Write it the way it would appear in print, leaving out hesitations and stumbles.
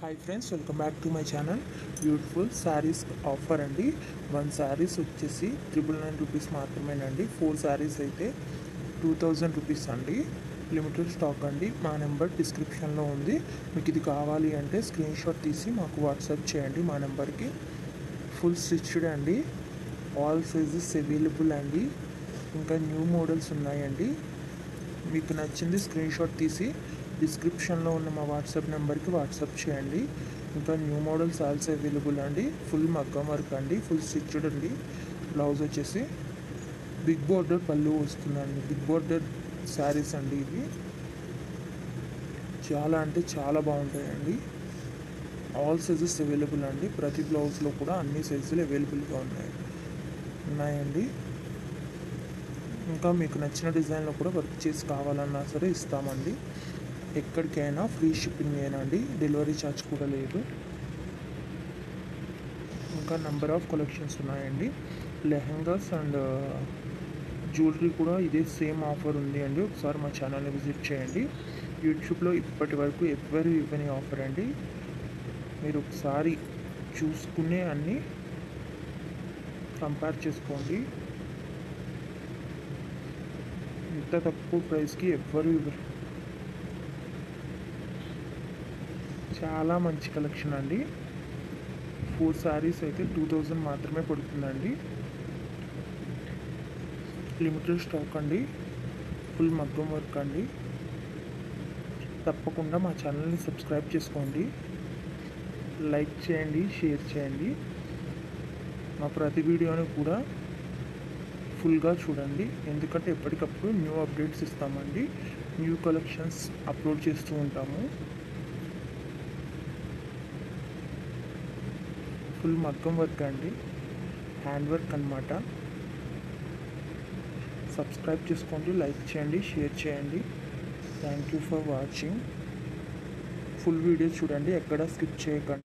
Hi friends, welcome back to my channel. Beautiful saris offer అండి. 1 శారీస్ వచ్చేసి 999 rupees మాత్రమేనండి. 4 శారీస్ అయితే 2000 రూపీస్ అండి. లిమిటెడ్ స్టాక్ అండి. మా నెంబర్ డిస్క్రిప్షన్లో ఉంది. మీకు ఇది కావాలి అంటే స్క్రీన్ షాట్ తీసి మాకు వాట్సాప్ చేయండి మా నెంబర్కి. ఫుల్ స్టిచ్డ్ అండి. ఆల్ సైజెస్ అవైలబుల్ అండి. ఇంకా న్యూ మోడల్స్ ఉన్నాయండి. మీకు నచ్చింది స్క్రీన్ షాట్ తీసి డిస్క్రిప్షన్లో ఉన్న మా వాట్సాప్ నెంబర్కి వాట్సాప్ చేయండి. ఇంకా న్యూ మోడల్స్ ఆల్సో అవైలబుల్ అండి. ఫుల్ మగ్గం వర్క్ అండి, ఫుల్ స్టిచ్డ్ అండి. బ్లౌజ్ వచ్చేసి బిగ్ బోర్డర్ పళ్ళు వస్తుందండి. బిగ్ బోర్డర్ శారీస్ అండి ఇవి. చాలా అంటే చాలా బాగుంటాయండి. ఆల్ సైజెస్ అవైలబుల్ అండి. ప్రతి బ్లౌజ్లో కూడా అన్ని సైజులు అవైలబుల్గా ఉన్నాయండి. ఇంకా మీకు నచ్చిన డిజైన్లో కూడా వర్క్ చేసి కావాలన్నా సరే ఇస్తామండి. ఎక్కడికైనా ఫ్రీ షిప్పింగ్ ఏనండి, డెలివరీ ఛార్జ్ కూడా లేదు. ఇంకా నెంబర్ ఆఫ్ కలెక్షన్స్ ఉన్నాయండి. లెహంగాస్ అండ్ జ్యువెలరీ కూడా ఇదే సేమ్ ఆఫర్ ఉంది అండి. ఒకసారి మా ఛానల్ని విజిట్ చేయండి. యూట్యూబ్లో ఇప్పటి వరకు ఎవ్వరు ఇవ్వని ఆఫర్ అండి. మీరు ఒకసారి చూసుకునే అన్నీ కంపేర్ చేసుకోండి. ఇంత తక్కువ ప్రైస్కి ఎవ్వరు ఇవ్వరు. చాలా మంచి కలెక్షన్ అండి. 4 శారీస్ అయితే 2000 మాత్రమే పడుతుందండి. లిమిటెడ్ స్టాక్ అండి. ఫుల్ మగ్గం వర్క్ అండి. తప్పకుండా మా ఛానల్ని సబ్స్క్రైబ్ చేసుకోండి, లైక్ చేయండి, షేర్ చేయండి. మా ప్రతి వీడియోని కూడా ఫుల్గా చూడండి, ఎందుకంటే ఎప్పటికప్పుడు న్యూ అప్డేట్స్ ఇస్తామండి. న్యూ కలెక్షన్స్ అప్లోడ్ చేస్తూ ఉంటాము. ఫుల్ మగ్గం వర్క్ అండి, హ్యాండ్ వర్క్ అన్నమాట. సబ్స్క్రైబ్ చేసుకోండి, లైక్ చేయండి, షేర్ చేయండి. Thank you for watching. Full video చూడండి, ఎక్కడ స్కిప్ చేయకండి.